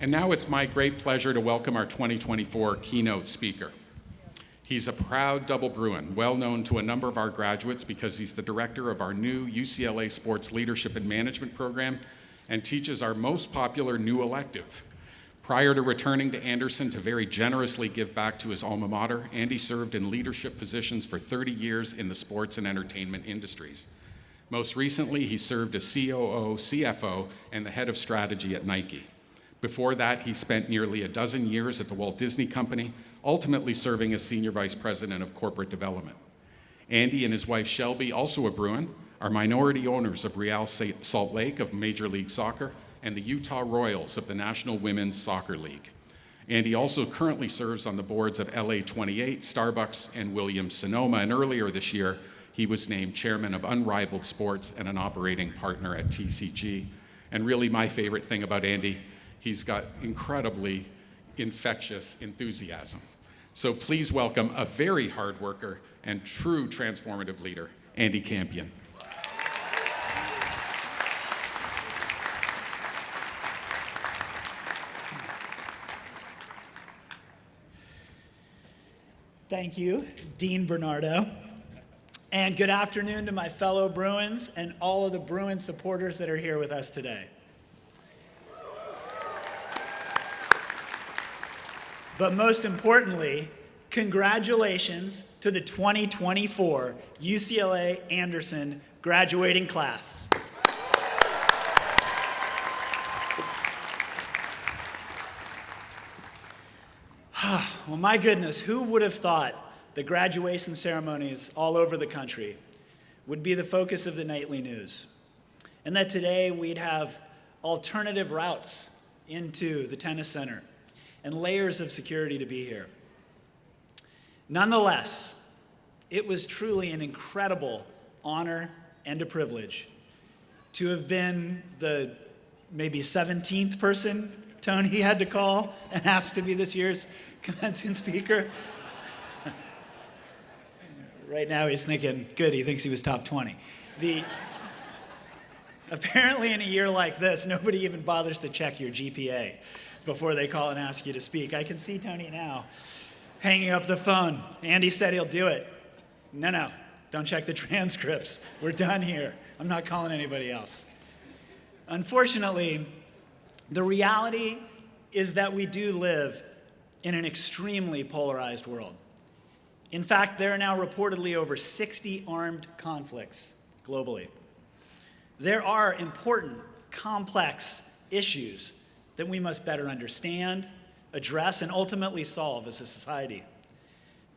And now it's my great pleasure to welcome our 2024 keynote speaker. He's a proud double Bruin, well known to a number of our graduates because he's the director of our new UCLA Sports Leadership and Management program and teaches our most popular new elective. Prior to returning to Anderson to very generously give back to his alma mater, Andy served in leadership positions for 30 years in the sports and entertainment industries. Most recently, he served as COO, CFO, and the head of strategy at Nike. Before that, he spent nearly a dozen years at the Walt Disney Company, ultimately serving as Senior Vice President of Corporate Development. Andy and his wife Shelby, also a Bruin, are minority owners of Real Salt Lake of Major League Soccer and the Utah Royals of the National Women's Soccer League. Andy also currently serves on the boards of LA28, Starbucks, and Williams-Sonoma, and earlier this year, he was named chairman of Unrivaled Sports and an operating partner at TCG. And really my favorite thing about Andy, he's got incredibly infectious enthusiasm. So please welcome a very hard worker and true transformative leader, Andy Campion. Thank you, Dean Bernardo. And good afternoon to my fellow Bruins and all of the Bruin supporters that are here with us today. But most importantly, congratulations to the 2024 UCLA Anderson graduating class. Well, my goodness, who would have thought the graduation ceremonies all over the country would be the focus of the nightly news, and that today we'd have alternative routes into the tennis center and layers of security to be here. Nonetheless, it was truly an incredible honor and a privilege to have been the maybe 17th person Tony had to call and ask to be this year's commencement speaker. Right now he's thinking, good, he thinks he was top 20. Apparently in a year like this, nobody even bothers to check your GPA before they call and ask you to speak. I can see Tony now hanging up the phone. Andy said he'll do it. No, don't check the transcripts. We're done here. I'm not calling anybody else. Unfortunately, the reality is that we do live in an extremely polarized world. In fact, there are now reportedly over 60 armed conflicts globally. There are important, complex issues that we must better understand, address, and ultimately solve as a society.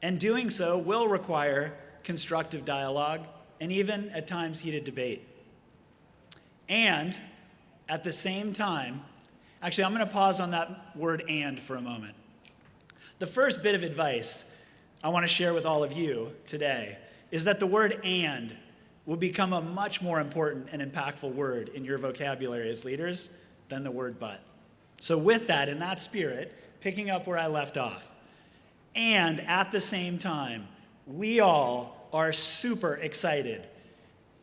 And doing so will require constructive dialogue and even, at times, heated debate. And at the same time, actually, I'm going to pause on that word "and" for a moment. The first bit of advice I want to share with all of you today is that the word "and" will become a much more important and impactful word in your vocabulary as leaders than the word "but." So with that, in that spirit, picking up where I left off, and at the same time, we all are super excited.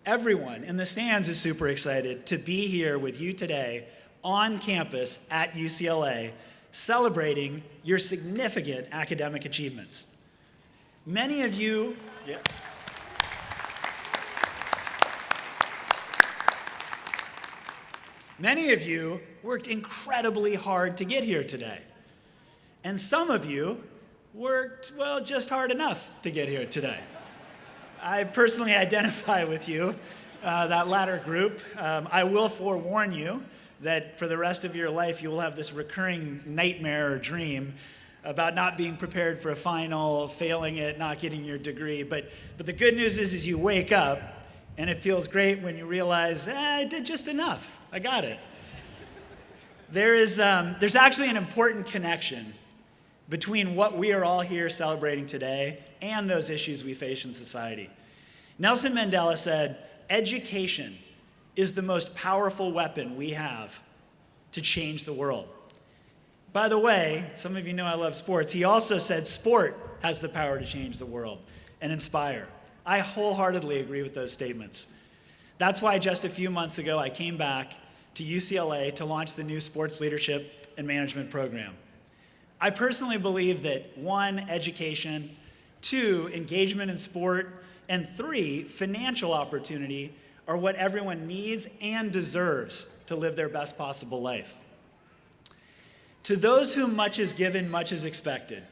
Everyone in the stands is super excited to be here with you today on campus at UCLA, celebrating your significant academic achievements. Many of you, Many of you worked incredibly hard to get here today. And some of you worked, well, just hard enough to get here today. I personally identify with you, that latter group. I will forewarn you that for the rest of your life, you will have this recurring nightmare or dream about not being prepared for a final, failing it, not getting your degree. But the good news is you wake up, and it feels great when you realize, I did just enough. I got it. There's actually an important connection between what we are all here celebrating today and those issues we face in society. Nelson Mandela said, education is the most powerful weapon we have to change the world. By the way, some of you know I love sports. He also said sport has the power to change the world and inspire. I wholeheartedly agree with those statements. That's why just a few months ago, I came back to UCLA to launch the new Sports Leadership and management program. I personally believe that 1, education, 2, engagement in sport, and 3, financial opportunity are what everyone needs and deserves to live their best possible life. To those whom much is given, much is expected.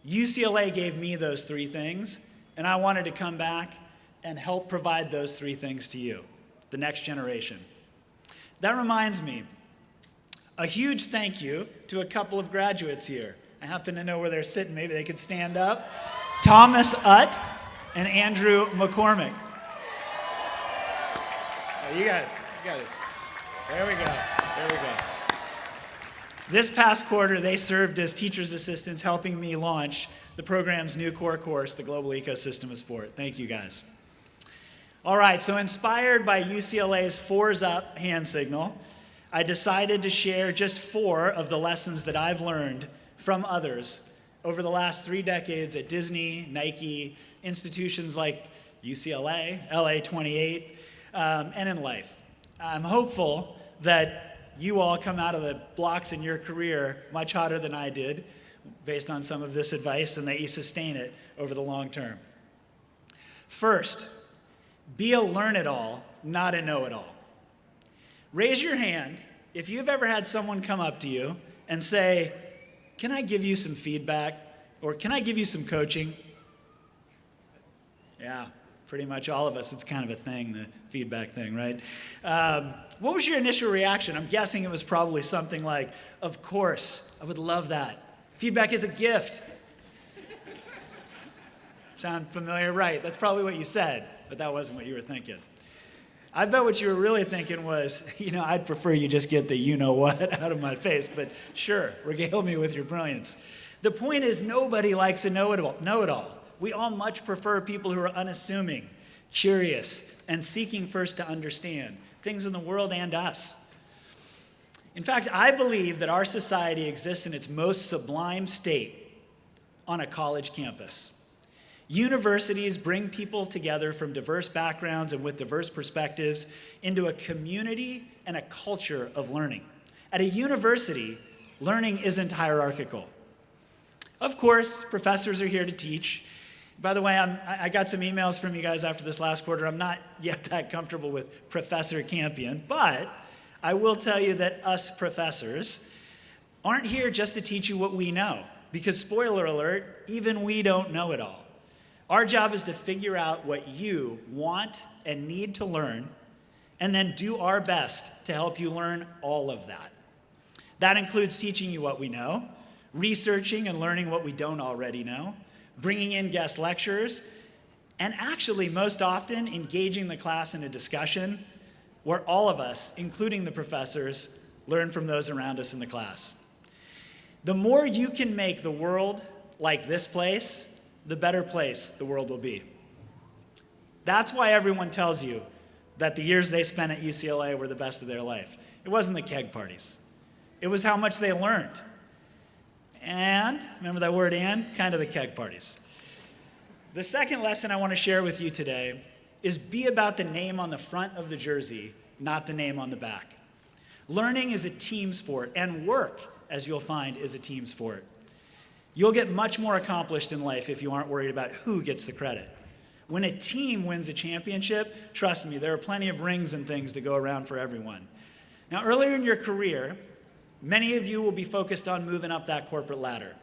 UCLA gave me those 3 things, and I wanted to come back and help provide those 3 things to you, the next generation. That reminds me, a huge thank you to a couple of graduates here. I happen to know where they're sitting. Maybe they could stand up. Thomas Utt and Andrew McCormick. Oh, you guys, you got it. There we go. There we go. This past quarter, they served as teacher's assistants, helping me launch the program's new core course, The Global Ecosystem of Sport. Thank you, guys. All right, so inspired by UCLA's 4's Up hand signal, I decided to share just 4 of the lessons that I've learned from others over the last 3 decades at Disney, Nike, institutions like UCLA, LA 28, and in life. I'm hopeful that you all come out of the blocks in your career much hotter than I did, based on some of this advice, and that you sustain it over the long term. First, be a learn-it-all, not a know-it-all. Raise your hand if you've ever had someone come up to you and say, "Can I give you some feedback?" or "Can I give you some coaching?" Yeah, pretty much all of us, it's kind of a thing, the feedback thing, right? What was your initial reaction? I'm guessing it was probably something like, "Of course, I would love that. Feedback is a gift." Sound familiar? Right, that's probably what you said, but that wasn't what you were thinking. I bet what you were really thinking was, I'd prefer you just get the you-know-what out of my face, but sure, regale me with your brilliance. The point is, nobody likes a know-it-all. We all much prefer people who are unassuming, curious, and seeking first to understand things in the world and us. In fact, I believe that our society exists in its most sublime state on a college campus. Universities bring people together from diverse backgrounds and with diverse perspectives into a community and a culture of learning. At a university, learning isn't hierarchical. Of course, professors are here to teach. By the way, I got some emails from you guys after this last quarter. I'm not yet that comfortable with Professor Campion, but I will tell you that us professors aren't here just to teach you what we know, because spoiler alert, even we don't know it all. Our job is to figure out what you want and need to learn, and then do our best to help you learn all of that. That includes teaching you what we know, researching and learning what we don't already know, bringing in guest lecturers, and actually, most often, engaging the class in a discussion where all of us, including the professors, learn from those around us in the class. The more you can make the world like this place, the better place the world will be. That's why everyone tells you that the years they spent at UCLA were the best of their life. It wasn't the keg parties. It was how much they learned. And, remember that word "and"? Kind of the keg parties. The second lesson I want to share with you today is be about the name on the front of the jersey, not the name on the back. Learning is a team sport, and work, as you'll find, is a team sport. You'll get much more accomplished in life if you aren't worried about who gets the credit. When a team wins a championship, trust me, there are plenty of rings and things to go around for everyone. Now, earlier in your career, many of you will be focused on moving up that corporate ladder.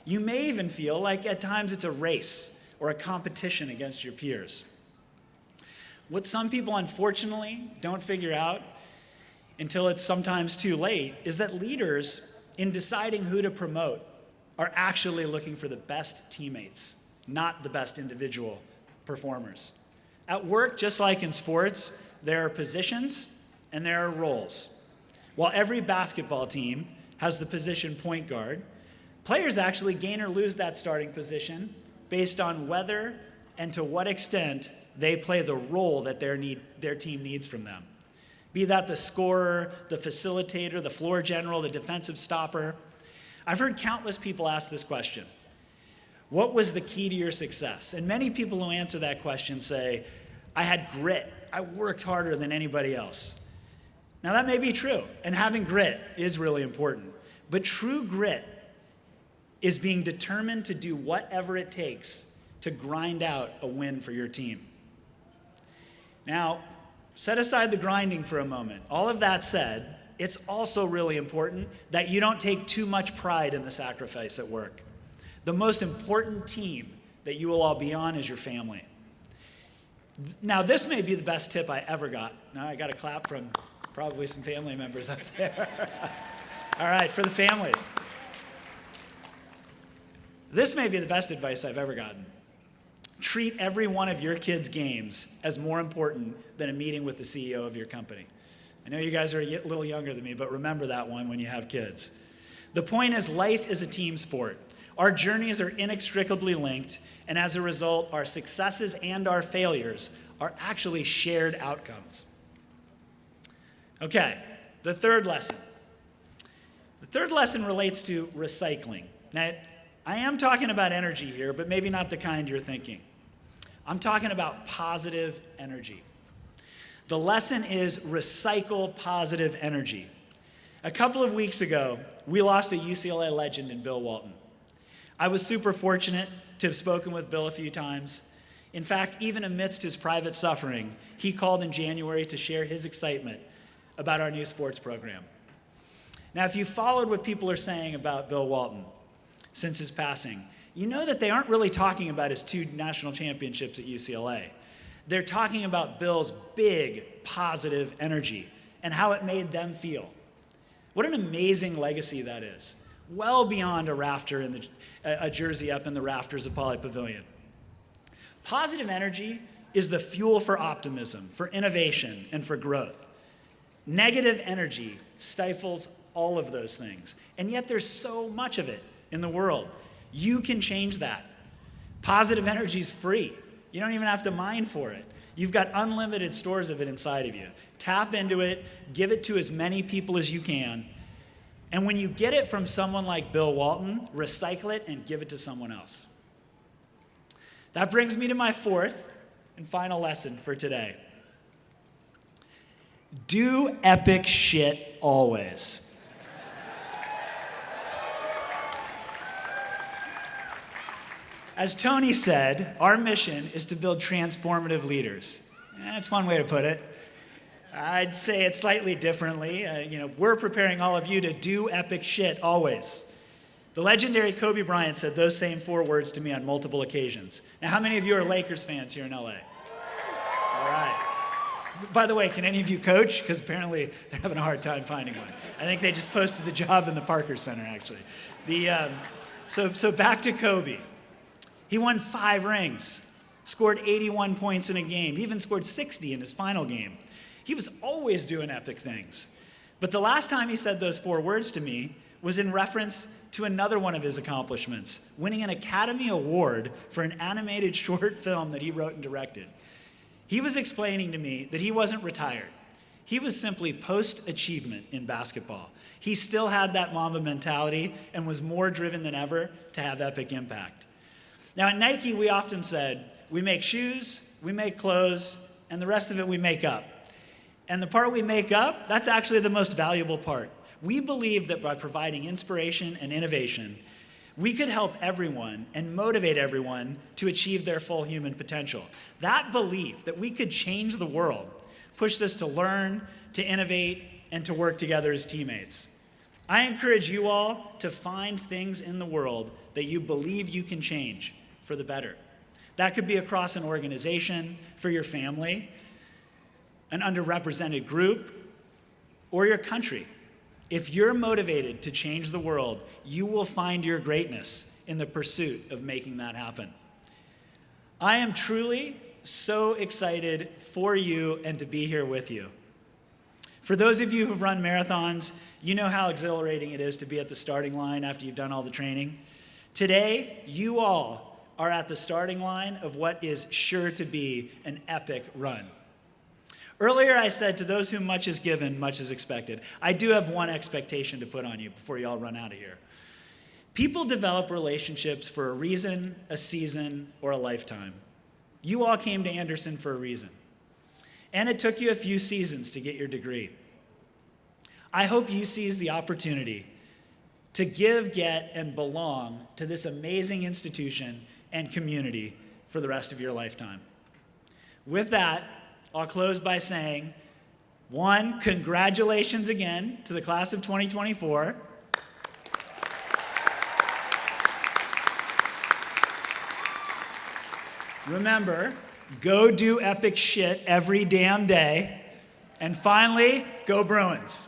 You may even feel like at times it's a race or a competition against your peers. What some people unfortunately don't figure out until it's sometimes too late is that leaders, in deciding who to promote, are actually looking for the best teammates, not the best individual performers. At work, just like in sports, there are positions and there are roles. While every basketball team has the position point guard, players actually gain or lose that starting position based on whether and to what extent they play the role that their team needs from them. Be that the scorer, the facilitator, the floor general, the defensive stopper. I've heard countless people ask this question: what was the key to your success? And many people who answer that question say, I had grit. I worked harder than anybody else. Now that may be true, and having grit is really important. But true grit is being determined to do whatever it takes to grind out a win for your team. Now, set aside the grinding for a moment. All of that said, it's also really important that you don't take too much pride in the sacrifice at work. The most important team that you will all be on is your family. Now, this may be the best tip I ever got. Now, I got a clap from probably some family members up there. All right, for the families. This may be the best advice I've ever gotten. Treat every one of your kids' games as more important than a meeting with the CEO of your company. I know you guys are a little younger than me, but remember that one when you have kids. The point is, life is a team sport. Our journeys are inextricably linked, and as a result, our successes and our failures are actually shared outcomes. Okay, the third lesson. The third lesson relates to recycling. Now, I am talking about energy here, but maybe not the kind you're thinking. I'm talking about positive energy. The lesson is recycle positive energy. A couple of weeks ago, we lost a UCLA legend in Bill Walton. I was super fortunate to have spoken with Bill a few times. In fact, even amidst his private suffering, he called in January to share his excitement about our new sports program. Now, if you followed what people are saying about Bill Walton since his passing, you know that they aren't really talking about his 2 national championships at UCLA. They're talking about Bill's big positive energy and how it made them feel. What an amazing legacy that is. Well beyond a rafter in a jersey up in the rafters of Pauley Pavilion. Positive energy is the fuel for optimism, for innovation, and for growth. Negative energy stifles all of those things, and yet there's so much of it in the world. You can change that. Positive energy is free. You don't even have to mine for it. You've got unlimited stores of it inside of you. Tap into it, give it to as many people as you can, and when you get it from someone like Bill Walton, recycle it and give it to someone else. That brings me to my fourth and final lesson for today. Do epic shit always. As Tony said, our mission is to build transformative leaders. That's one way to put it. I'd say it slightly differently. We're preparing all of you to do epic shit always. The legendary Kobe Bryant said those same 4 words to me on multiple occasions. Now, how many of you are Lakers fans here in LA? All right. By the way, can any of you coach? Because apparently they're having a hard time finding one. I think they just posted the job in the Parker Center, actually. So back to Kobe. He won 5 rings, scored 81 points in a game, even scored 60 in his final game. He was always doing epic things. But the last time he said those 4 words to me was in reference to another one of his accomplishments, winning an Academy Award for an animated short film that he wrote and directed. He was explaining to me that he wasn't retired. He was simply post-achievement in basketball. He still had that Mamba mentality and was more driven than ever to have epic impact. Now, at Nike, we often said, we make shoes, we make clothes, and the rest of it we make up. And the part we make up, that's actually the most valuable part. We believe that by providing inspiration and innovation, we could help everyone and motivate everyone to achieve their full human potential. That belief that we could change the world pushed us to learn, to innovate, and to work together as teammates. I encourage you all to find things in the world that you believe you can change for the better. That could be across an organization, for your family, an underrepresented group, or your country. If you're motivated to change the world, you will find your greatness in the pursuit of making that happen. I am truly so excited for you and to be here with you. For those of you who've run marathons, you know how exhilarating it is to be at the starting line after you've done all the training. Today, you all are at the starting line of what is sure to be an epic run. Earlier, I said, to those whom much is given, much is expected. I do have one expectation to put on you before you all run out of here. People develop relationships for a reason, a season, or a lifetime. You all came to Anderson for a reason. And it took you a few seasons to get your degree. I hope you seize the opportunity to give, get, and belong to this amazing institution and community for the rest of your lifetime. With that, I'll close by saying, 1, congratulations again to the class of 2024. Remember, go do epic shit every damn day. And finally, go Bruins.